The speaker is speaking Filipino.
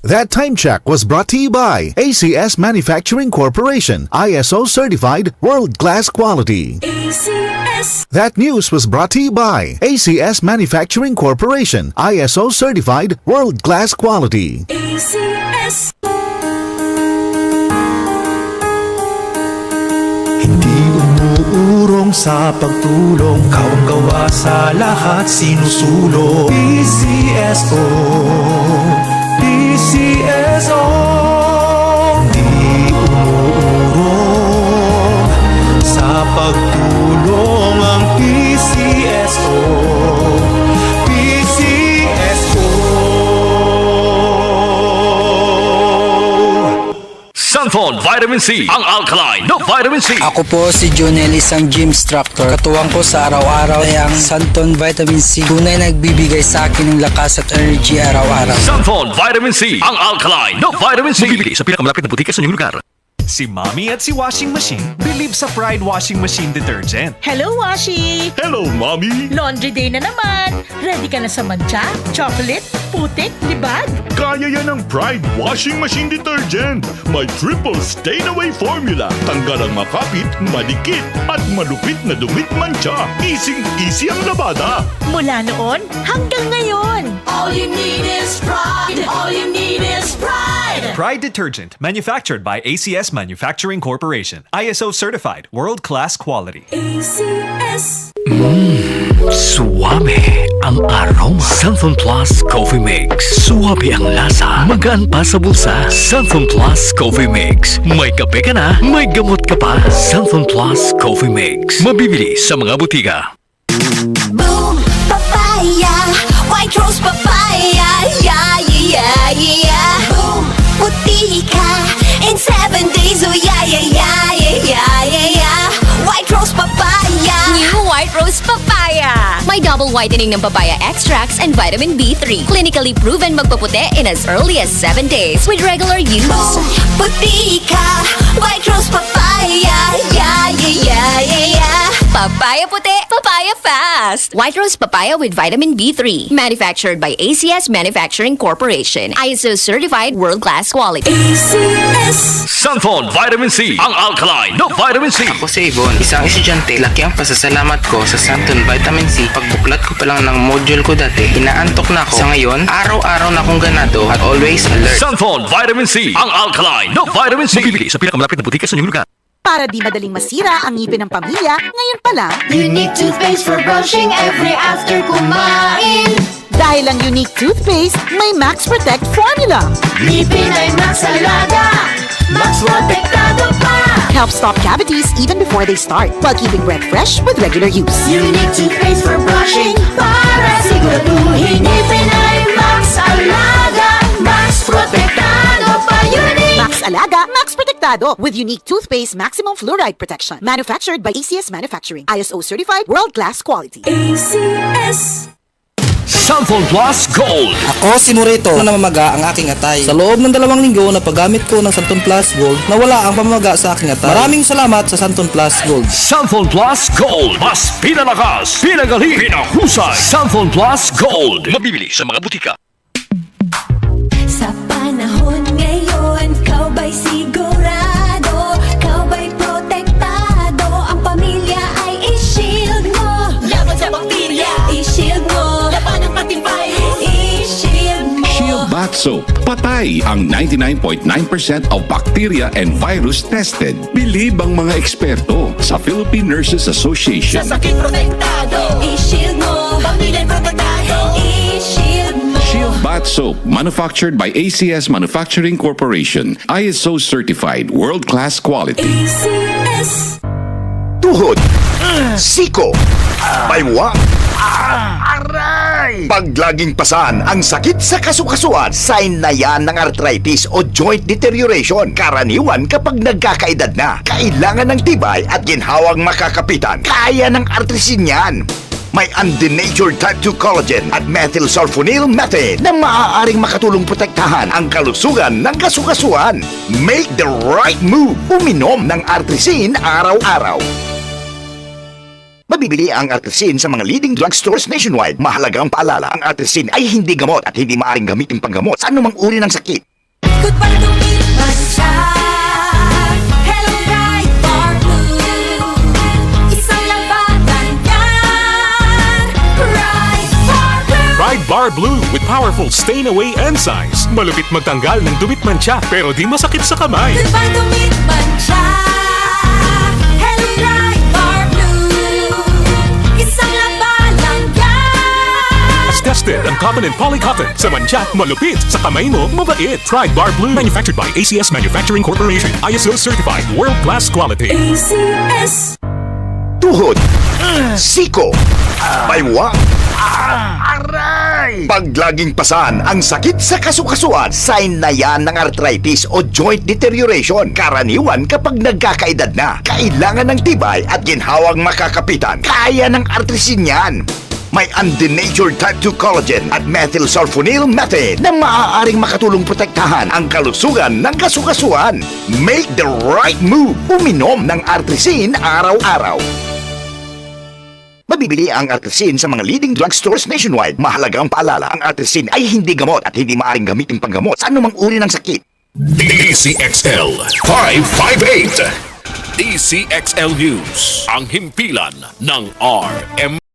That time check was brought to you by ACS Manufacturing Corporation, ISO certified world-class quality. ACS. That news was brought to you by ACS Manufacturing Corporation, ISO certified world-class quality. ACS. Hindi umuurong sa pagtulong, kawang-gawa sa lahat sinusulong. PCSO, PCSO. Hindi umuurong sa pagtulong ang PCSO, PCSO. Sanfon Vitamin C, ang alkaline na vitamin C. Ako po si Jonel, isang gym instructor. Katuwang ko sa araw-araw ay ang Santon Vitamin C. Tunay nagbibigay sa akin ng lakas at energy araw-araw. Sanfon Vitamin C, ang alkaline na vitamin C. Mabibili sa pinakamalapit na butika sa inyong lugar. Si Mommy at si Washing Machine believe sa Pride Washing Machine Detergent. Hello, Washi! Hello, Mommy! Laundry day na naman! Ready ka na sa mancha, chocolate, putik, libag? Kaya yan ang Pride Washing Machine Detergent. May triple stain-away formula. Tanggal ang makapit, madikit, at malupit na dumit mancha. Easy ang labada. Mula noon hanggang ngayon. All you need is pride. All you need is pride. Pride Detergent, manufactured by ACS Manufacturing Corporation. ISO certified, world-class quality. ACS. Suwabe ang aroma. Sanfon Plus Coffee Mix. Suwabe ang lasa. Magaan pa sa bulsa. Sanfon Plus Coffee Mix. May kape ka na, may gamot ka pa. Sanfon Plus Coffee Mix. Mabibili sa mga butika. Boom, papaya. White rose papaya. Yeah, yeah, yeah. Boom, puti ka. In 7 days, oh yeah, yeah, yeah, yeah, yeah, yeah, yeah. White rose papaya. New White Rose Papaya. May double whitening ng papaya extracts and vitamin B3. Clinically proven magpaputi in as early as 7 days with regular use. Boom, puti ka. White rose papaya. Yeah, yeah, yeah, yeah, yeah. Papaya puti, papaya fast. White Rose Papaya with vitamin B3. Manufactured by ACS Manufacturing Corporation. ISO certified world-class quality. ACS. Sanfon Vitamin C, ang alkaline na vitamin C. Ako si Ibon, isang estudyante. Laki ang pasasalamat ko sa Santon Vitamin C. Pagbuklat ko pa lang ng module ko dati, inaantok na ako. Sa ngayon, araw-araw na akong ganado at always alert. Sanfon Vitamin C, ang alkaline na vitamin C. Mabibili sa pinakamalapit na butika sa inyong lugar. Para di madaling masira ang ngipin ng pamilya, ngayon pa lang, Unique toothpaste for brushing every after kumain. dahil ang unique toothpaste, may Max Protect formula. Ngipin ay Max Alaga. Max Protektado pa. Helps stop cavities even before they start, while keeping breath fresh with regular use. Unique toothpaste for brushing para siguraduhin ngipin ay Max Alaga. Max Protektado pa. Unique. Max Alaga, Max Protectado with unique toothpaste maximum fluoride protection. Manufactured by ACS Manufacturing. ISO certified world-class quality. ACS. Sanfon Plus Gold. Ako si Morito na namamaga ang aking atay. Sa loob ng 2 linggo na paggamit ko ng Santon Plus Gold, nawala ang pamamaga sa aking atay. Maraming salamat sa Santon Plus Gold. Sanfon Plus Gold. Mas pinalakas, pinagaling, pinahusay. Sanfon Plus Gold. Mabibili sa mga butika. Sa panahon ngayon, kau ba'y sigurado? Kau ba'y protektado? Ang pamilya ay i-shield mo. Laban sa bakterya, i-shield mo. Laban ng matibay, i-shield mo. Shield Bath Soap. Patay ang 99.9% of bacteria and virus tested. Believe ang mga eksperto sa Philippine Nurses Association. Sa sakit protektado, i-shield mo. Pamilya protektado, i-shield mo. Shield Bath Soap, manufactured by ACS Manufacturing Corporation. ISO certified, world-class quality. ACS. Tuhod, siko, baywa, aray! Pag laging pasan ang sakit sa kasukasuan, sign na yan ng arthritis o joint deterioration. Karaniwan kapag nagkakaedad na, kailangan ng tibay at ginhawang makakapitan. Kaya ng artrisin yan. May undenatured type 2 collagen at methylsulfonyl methane na maaaring makatulong protektahan ang kalusugan ng kasukasuan. Make the right move. Uminom ng artrisin araw-araw. Mabibili ang Artrisin sa mga leading drugstores nationwide. Mahalagang paalala, ang Artrisin ay hindi gamot at hindi maaaring gamitin panggamot sa anumang uri ng sakit. Goodbye dumiman siya. Hello Bright Bar Blue. Isang labanan yan. Bright Bar Blue. Pride Bar Blue with powerful stain-away enzymes. Malupit magtanggal ng dumit mancha pero di masakit sa kamay. Goodbye dumiman siya. Hello Bright Bar Blue. Isang labanan yan. As tested ang cotton and polycotton. Sa mancha, malupit. Sa kamay mo, mabait. Pride Bar Blue. Manufactured by ACS Manufacturing Corporation. ISO certified. World-class quality. ACS. Tuhod, siko, baywang, aray! Pag laging pasan ang sakit sa kasukasuan, sign na yan ng arthritis o joint deterioration. Karaniwan kapag nagkakaedad na, kailangan ng tibay at ginhawang makakapitan. Kaya ng artrisin yan. May undenatured type 2 collagen at methylsulfonyl methane na maaaring makatulong protektahan ang kalusugan ng kasukasuan. Make the right move. Uminom ng artrisin araw-araw. Mabibili ang artrisin sa mga leading drugstores nationwide. Mahalagang paalala, ang artrisin ay hindi gamot at hindi maaaring gamitin panggamot sa anumang uri ng sakit. DCXL 558. DCXL News. Ang himpilan ng RM.